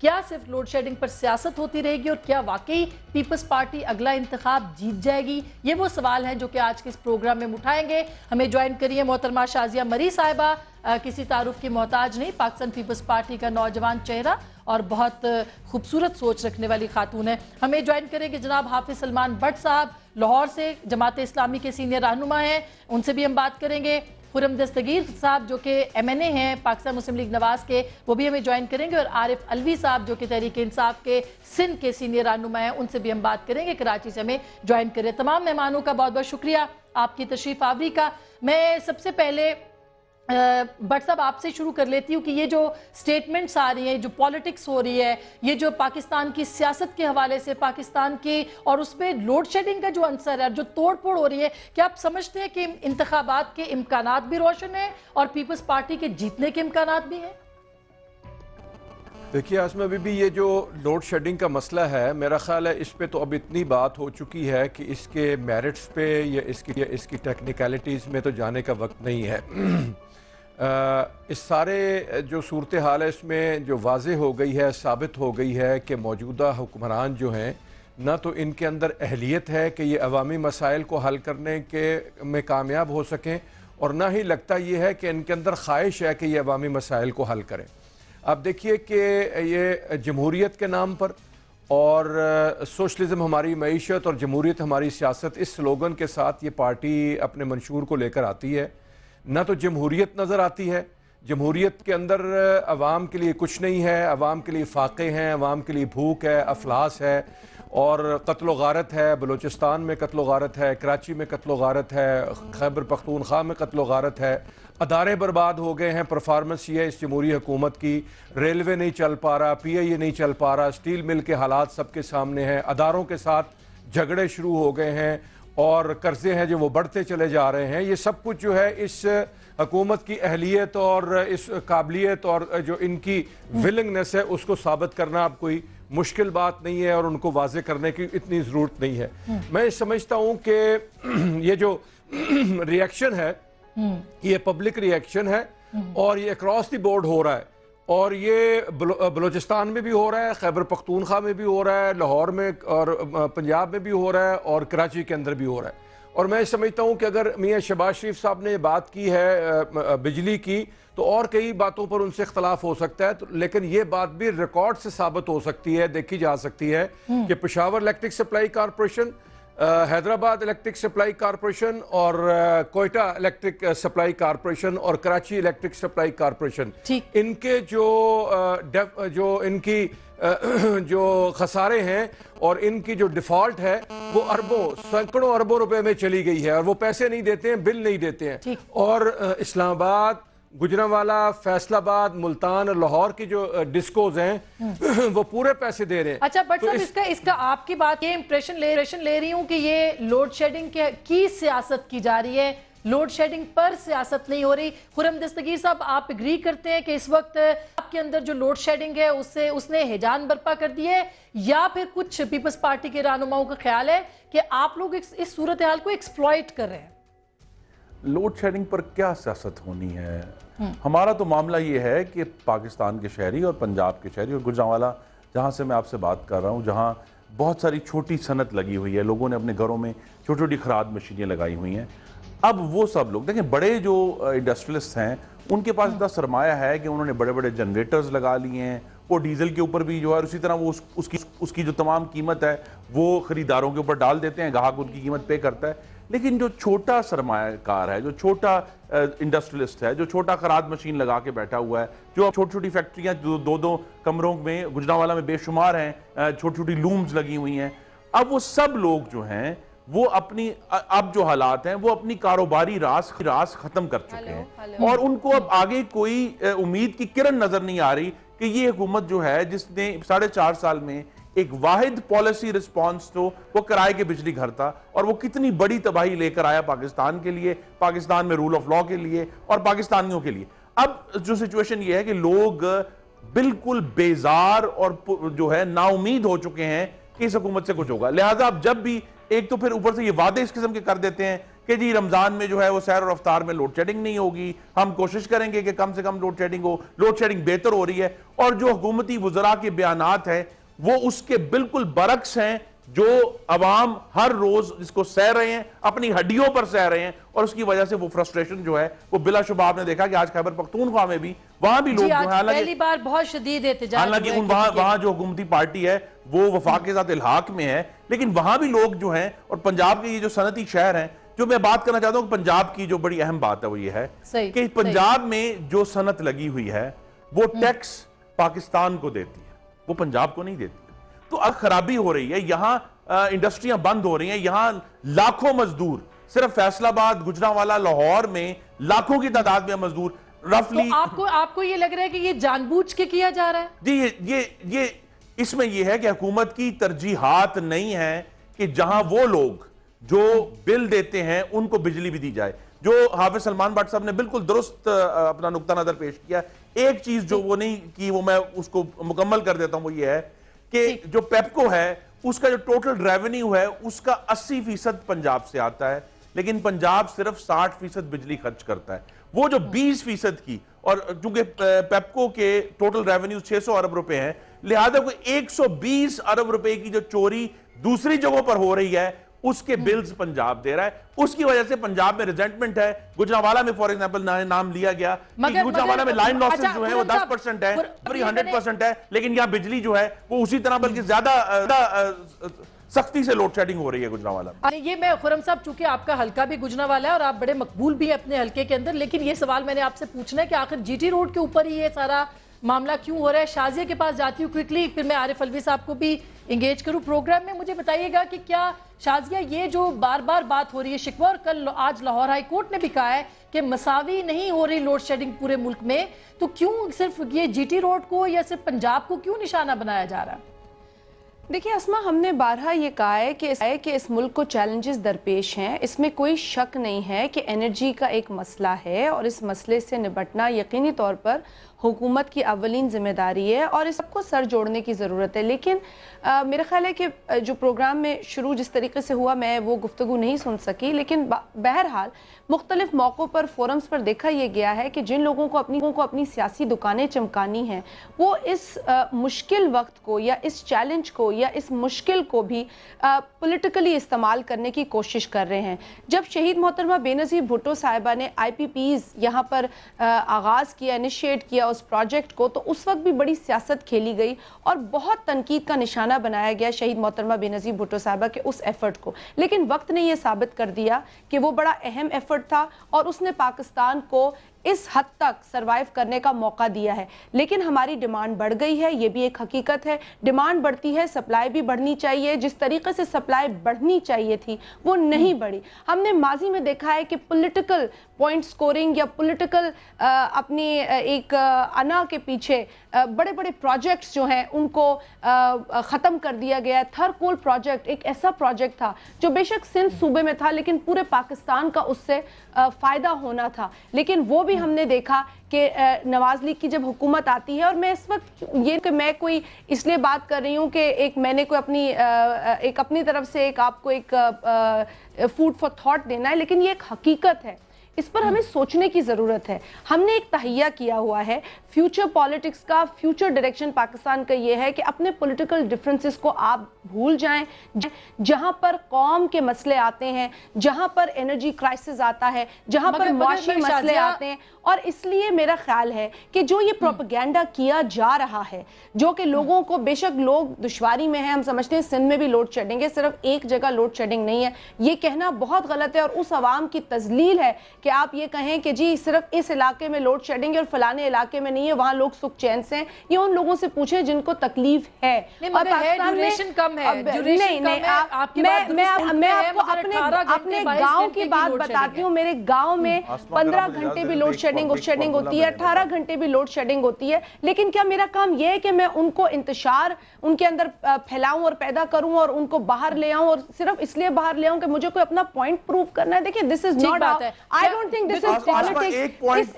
کیا صرف load shedding پر سیاست ہوتی رہے گی اور کیا واقعی پیپلز پارٹی اگلا انتخاب جیت جائے گی؟ یہ وہ سوال ہیں جو کہ آج کے اس پروگرام میں اٹھائیں گے. ہمیں جوائن کریے محترمہ شازیہ مری صاحبہ, کسی تعارف کی محتاج نہیں, پاکستان پیپلز پارٹی کا نوجوان چہرہ اور بہت خوبصورت سوچ رکھنے والی خاتون ہے. ہمیں جوائن کریں گے جناب حافظ سلمان بٹ صاحب, لاہور سے جماعت اسلامی کے سینئر رہنما ہیں, ان سے بھی ہم بات کریں گے. خرم دستگیر صاحب جو کہ MNA ہیں پاکستان مسلم لیگ نواز کے, وہ بھی ہمیں جوائن کریں گے, اور عارف الوی صاحب جو کہ تحریک انصاف کے سندھ کے سینئر رہنما ہیں, ان سے بھی ہم بات کریں گے. کراچی سے ہمیں جوائن کریں. تمام مہمانوں کا بہت بہت شکریہ آپ کی تشریف آوری کا. میں سب سے پہلے بٹ صاحب آپ سے شروع کر لیتی ہوں کہ یہ جو سٹیٹمنٹس آ رہی ہیں, جو پالیٹکس ہو رہی ہے, یہ جو پاکستان کی سیاست کے حوالے سے پاکستان کی, اور اس پہ لوڈ شیڈنگ کا جو عنصر ہے, جو توڑ پھوڑ ہو رہی ہے, کیا آپ سمجھتے ہیں کہ انتخابات کے امکانات بھی روشن ہیں اور پیپلز پارٹی کے جیتنے کے امکانات بھی ہیں؟ دیکھیے آسمہ بی بی, یہ جو لوڈ شیڈنگ کا مسئلہ ہے, میرا خیال ہے اس پہ تو اب اتنی بات ہو چکی ہے کہ اس کے میرٹس پہ یا اس کی ٹیکنیکلٹیز میں تو جانے کا وقت نہیں ہے. اس سارے جو صورتحال ہے اس میں جو واضح ہو گئی ہے, ثابت ہو گئی ہے کہ موجودہ حکمران جو ہیں, نہ تو ان کے اندر اہلیت ہے کہ یہ عوامی مسائل کو حل کرنے میں کامیاب ہو سکیں, اور نہ ہی لگتا یہ ہے کہ ان کے اندر خواہش ہے کہ یہ عوامی مسائل کو حل کریں. آپ دیکھیے کہ یہ جمہوریت کے نام پر اور سوشلزم ہماری معیشت اور جمہوریت ہماری سیاست, اس سلوگن کے ساتھ یہ پارٹی اپنے منشور کو لے کر آتی ہے. نہ تو جمہوریت نظر آتی ہے, جمہوریت کے اندر عوام کے لیے کچھ نہیں ہے, عوام کے لیے فاقے ہیں, عوام کے لیے بھوک ہے, افلاس ہے اور قتل و غارت ہے. بلوچستان میں قتل و غارت ہے, کراچی میں قتل و غارت ہے, خیبر پختونخوا میں قتل و غارت ہے, ادارے برباد ہو گئے ہیں. پرفارمنس یہ ہے اس جمہوری حکومت کی, ریلوے نہیں چل پا رہا, PIA نہیں چل پا رہا, اسٹیل مل کے حالات سب کے سامنے ہیں, اداروں کے ساتھ جھگڑے شروع ہو گئے ہیں اور قرضے ہیں جو وہ بڑھتے چلے جا رہے ہیں. یہ سب کچھ جو ہے اس حکومت کی اہلیت اور اس قابلیت اور جو ان کی ولنگنس ہے اس کو ثابت کرنا اب کوئی مشکل بات نہیں ہے, اور ان کو واضح کرنے کی اتنی ضرورت نہیں ہے. میں سمجھتا ہوں کہ یہ جو ریئیکشن ہے یہ پبلک ریئیکشن ہے, اور یہ اکراس دی بورڈ ہو رہا ہے, اور یہ بلوچستان میں بھی ہو رہا ہے, خیبر پختونخوا میں بھی ہو رہا ہے, لاہور میں اور پنجاب میں بھی ہو رہا ہے, اور کراچی کے اندر بھی ہو رہا ہے. اور میں سمجھتا ہوں کہ اگر میاں شہباز شریف صاحب نے بات کی ہے بجلی کی, تو اور کئی باتوں پر ان سے اختلاف ہو سکتا ہے, لیکن یہ بات بھی ریکارڈ سے ثابت ہو سکتی ہے, دیکھی جا سکتی ہے کہ Peshawar electric supply corporation, Hyderabad electric supply corporation اور کوئٹہ الیکٹرک سپلائی کارپوریشن اور کراچی الیکٹرک سپلائی کارپوریشن, ان کے جو ان کی جو خسارے ہیں اور ان کی جو ڈیفالٹ ہے وہ اربوں سینکڑوں اربوں روپے میں چلی گئی ہے, اور وہ پیسے نہیں دیتے ہیں, بل نہیں دیتے ہیں. اور اسلام آباد, گجرانوالہ, فیصل آباد, ملتان اور لاہور کی جو ڈسکوز ہیں وہ پورے پیسے دے رہے ہیں. اچھا بٹ صاحب, اس کا آپ کی بات یہ امپریشن لے رہی ہوں کہ یہ لوڈ شیڈنگ کی سیاست کی جا رہی ہے, لوڈ شیڈنگ پر سیاست نہیں ہو رہی. خرم دستگیر صاحب, آپ اگری کرتے ہیں کہ اس وقت آپ کے اندر جو لوڈ شیڈنگ ہے اس نے ہیجان برپا کر دی ہے, یا پھر کچھ پیپلز پارٹی کے رہنماؤں کا خیال ہے کہ آپ لوگ اس صورتحال کو ایکسپلائٹ کر رہے ہیں؟ لوڈ شیڈنگ پر کیا سیاست ہونی ہے؟ ہمارا تو معاملہ یہ ہے کہ پاکستان کے شہری اور پنجاب کے شہری اور گجرانوالہ جہاں سے میں آپ سے بات کر رہا ہوں, جہاں بہت ساری چھوٹی صنعت لگی ہوئی ہے, لوگوں نے اپنے گھروں میں چھوٹی چھوٹی کھراد مشینیں لگائی ہوئی ہیں. اب وہ سب لوگ دیکھیں, بڑے جو انڈسٹریلسٹ ہیں ان کے پاس اتنا سرمایہ ہے کہ انہوں نے بڑے بڑے جنریٹرز لگا لیے ہیں, وہ ڈیزل کے اوپر بھی جو ہے, اسی طرح وہ اس کی جو تمام قیمت ہے وہ خریداروں کے اوپر ڈال دیتے ہیں, گاہک ان کی قیمت پے کرتا ہے. لیکن جو چھوٹا سرمایہ کار ہے, جو چھوٹا انڈسٹریلسٹ ہے, جو چھوٹا کھراد مشین لگا کے بیٹھا ہوا ہے, جو چھوٹی چھوٹی فیکٹریاں دو کمروں میں گجرانوالہ میں بے شمار ہیں, چھوٹی چھوٹی لومز لگی ہوئی ہیں, اب وہ سب لوگ جو ہیں وہ اپنی اب جو حالات ہیں وہ اپنی کاروباری راس ختم کر چکے ہیں, اور ان کو اب آگے کوئی امید کی کرن نظر نہیں آ رہی کہ یہ حکومت جو ہے جس نے 4.5 سال میں ایک واحد پالیسی رسپانس تو وہ کرائے کے بجلی گھر تھا, اور وہ کتنی بڑی تباہی لے کر آیا پاکستان کے لیے, پاکستان میں رول آف لا کے لیے اور پاکستانیوں کے لیے. اب جو سچویشن یہ ہے کہ لوگ بالکل بیزار اور جو ہے نا امید ہو چکے ہیں کہ اس حکومت سے کچھ ہوگا. لہٰذا اب جب بھی ایک تو پھر اوپر سے یہ وعدے اس قسم کے کر دیتے ہیں کہ جی رمضان میں جو ہے وہ سیر اور افطار میں لوڈ شیڈنگ نہیں ہوگی، ہم کوشش کریں گے کہ کم سے کم لوڈ شیڈنگ ہو، لوڈ شیڈنگ بہتر ہو رہی ہے. اور جو حکومتی وزراء کے بیانات ہیں وہ اس کے بالکل برعکس ہیں، جو عوام ہر روز جس کو سہ رہے ہیں، اپنی ہڈیوں پر سہ رہے ہیں، اور اس کی وجہ سے وہ فرسٹریشن جو ہے وہ بلا شبہ آپ نے دیکھا کہ آج خیبر پختونخوا میں بھی وہاں بھی لوگ جو ہیں، پہلی بار بہت شدید احتجاج، حالانکہ وہاں جو حکومتی پارٹی ہے وہ وفاق کے ساتھ الحاق میں ہے، لیکن وہاں بھی لوگ جو ہیں، اور پنجاب کے یہ جو صنعتی شہر ہیں، جو میں بات کرنا چاہتا ہوں کہ پنجاب کی جو بڑی اہم بات ہے وہ یہ ہے کہ پنجاب میں جو صنعت لگی ہوئی ہے وہ ٹیکس پاکستان کو دیتی ہے، وہ پنجاب کو نہیں دیتی. تو اب خرابی ہو رہی ہے، یہاں انڈسٹریاں بند ہو رہی ہیں، یہاں لاکھوں مزدور صرف فیصل آباد، گجرانوالہ، لاہور میں لاکھوں کی تعداد میں مزدور رفلی. آپ کو یہ لگ رہا ہے کہ یہ جان بوجھ کے کیا جا رہا ہے؟ جی یہ اس میں یہ ہے کہ حکومت کی ترجیحات نہیں ہیں کہ جہاں وہ لوگ جو بل دیتے ہیں ان کو بجلی بھی دی جائے. جو حافظ سلمان بٹ صاحب نے بالکل درست اپنا نقطہ نظر پیش کیا. ایک چیز جو وہ نہیں کی وہ میں اس کو مکمل کر دیتا ہوں، وہ یہ ہے کہ جو پیپکو ہے اس کا جو ٹوٹل ریونیو ہے اس کا 80% پنجاب سے آتا ہے، لیکن پنجاب صرف 60% بجلی خرچ کرتا ہے. وہ جو 20% کی، اور چونکہ پیپکو کے ٹوٹل ریونیو 600 ارب روپے ہیں، لہذا کوئی 120 ارب روپے کی جو چوری دوسری جگہوں پر ہو رہی ہے اس کے بلز پنجاب دے رہا ہے. اس کی وجہ سے پنجاب میں ریزنٹمنٹ ہے. گجرانوالہ میں فور ایگزامپل نام لیا گیا کہ گجرانوالہ میں لائن لاسز جو ہیں وہ 10% ہے، 100% ہے، لیکن یہاں بجلی جو ہے وہ اسی طرح بلکہ زیادہ سختی سے لوڈ شیڈنگ ہو رہی ہے گجرانوالہ میں. یہ میں خرم صاحب، چونکہ آپ کا حلقہ بھی گجرانوالہ ہے اور آپ بڑے مقبول بھی ہیں اپنے حلقے کے اندر، لیکن یہ سوال میں نے آپ سے پوچھنا ہے کہ آخر جی ٹی روڈ کے اوپر ہی یہ سارا معاملہ کیوں ہو رہا ہے؟ شازیہ کے پاس جاتی ہوں کوئکلی، پھر میں عارف الوی صاحب کو بھی انگیج کروں پروگرام میں. مجھے بتائیے گا کہ کیا شازیہ یہ جو بار بار بات ہو رہی ہے شکوہ، اور کل آج لاہور ہائی کورٹ نے بھی کہا ہے کہ مساوی نہیں ہو رہی لوڈ شیڈنگ پورے ملک میں، تو کیوں صرف یہ جی ٹی روڈ کو یا صرف پنجاب کو کیوں نشانہ بنایا جا رہا ہے؟ دیکھیں اسما، ہم نے بارہا یہ کہا ہے کہ اس ملک کو چیلنجز درپیش ہیں. اس میں کوئی شک نہیں ہے کہ انرجی کا ایک مسئلہ ہے اور اس مسئلے سے نبٹنا یقینی طور پر حکومت کی اولین ذمہ داری ہے اور اس سب کو سر جوڑنے کی ضرورت ہے. لیکن میرا خیال ہے کہ جو پروگرام میں شروع جس طریقے سے ہوا میں وہ گفتگو نہیں سن سکی، لیکن بہرحال مختلف موقعوں پر فورمز پر دیکھا یہ گیا ہے کہ جن لوگوں کو اپنی سیاسی دکانیں چمکانی ہیں وہ اس مشکل وقت کو یا اس چیلنج کو یا اس مشکل کو بھی پولیٹیکلی استعمال کرنے کی کوشش کر رہے ہیں. جب شہید محترمہ بے نظیر بھٹو صاحبہ نے آئی پی پیز یہاں پر آغاز کیا، انیشیٹ کیا اس پروجیکٹ کو، تو اس وقت بھی بڑی سیاست کھیلی گئی اور بہت تنقید کا نشانہ بنایا گیا شہید محترمہ بے نظیر بھٹو صاحبہ کے اس ایفرٹ کو. لیکن وقت نے یہ ثابت کر دیا کہ وہ بڑا اہم ایفرٹ تھا اور اس نے پاکستان کو اس حد تک سروائیو کرنے کا موقع دیا ہے. لیکن ہماری ڈیمانڈ بڑھ گئی ہے، یہ بھی ایک حقیقت ہے. ڈیمانڈ بڑھتی ہے، سپلائی بھی بڑھنی چاہیے. جس طریقے سے سپلائی بڑھنی چاہیے تھی وہ نہیں بڑھی. ہم نے ماضی میں دیکھا ہے کہ پولیٹیکل پوائنٹ سکورنگ یا پولیٹیکل اپنی ایک انا کے پیچھے بڑے بڑے پروجیکٹس جو ہیں ان کو ختم کر دیا گیا. تھرکول پروجیکٹ ایک ایسا پروجیکٹ تھا جو بے شک سندھ صوبے میں تھا لیکن پورے پاکستان کا اس سے فائدہ ہونا تھا. لیکن وہ بھی ہم نے دیکھا کہ نواز لیگ کی جب حکومت آتی ہے، اور میں اس وقت یہ کہ میں کوئی اس لیے بات کر رہی ہوں کہ ایک میں نے کوئی اپنی طرف سے ایک آپ کو ایک فوڈ فار تھاٹ دینا ہے، لیکن یہ ایک حقیقت ہے. اس پر ہمیں سوچنے کی ضرورت ہے. ہم نے ایک تہیہ کیا ہوا ہے فیوچر پالیٹکس کا. فیوچر ڈائریکشن پاکستان کا یہ ہے کہ اپنے پولیٹیکل ڈیفرنسز کو آپ بھول جائیں. جہاں پر قوم کے مسئلے آتے ہیں، جہاں پر انرجی کرائسس آتا ہے، جہاں پر معاشی مسئلے آتے ہیں، اور اس لیے میرا خیال ہے کہ جو یہ پروپیگنڈا کیا جا رہا ہے، جو کہ لوگوں کو بے شک لوگ دشواری میں ہیں، ہم سمجھتے ہیں سندھ میں بھی لوڈ شیڈنگ ہے، صرف ایک جگہ لوڈ شیڈنگ نہیں ہے، یہ کہنا بہت غلط ہے اور اس عوام کی تذلیل ہے کہ آپ یہ کہیں کہ جی صرف اس علاقے میں لوڈ شیڈنگ ہے اور فلانے علاقے میں نہیں ہے، وہاں لوگ سکھ چین سے ہیں. یہ ان لوگوں سے پوچھیں جن کو تکلیف ہے. اور پاکستان میں میں آپ کو اپنے گاؤں کی بات بتاتی ہوں. میرے گاؤں میں 15 گھنٹے بھی لوڈ شیڈنگ ہوتی ہے، 18 گھنٹے بھی لوڈ شیڈنگ ہوتی ہے. لیکن کیا میرا کام یہ ہے کہ میں ان کو انتشار ان کے اندر پھیلاؤں اور پیدا کروں اور ان کو باہر لے آؤں، اور صرف اس لیے باہر لے آؤں کہ مجھے کوئی اپنا پوائنٹ پروف کرنا ہے؟ دیکھیں this is not. don't think this is politics.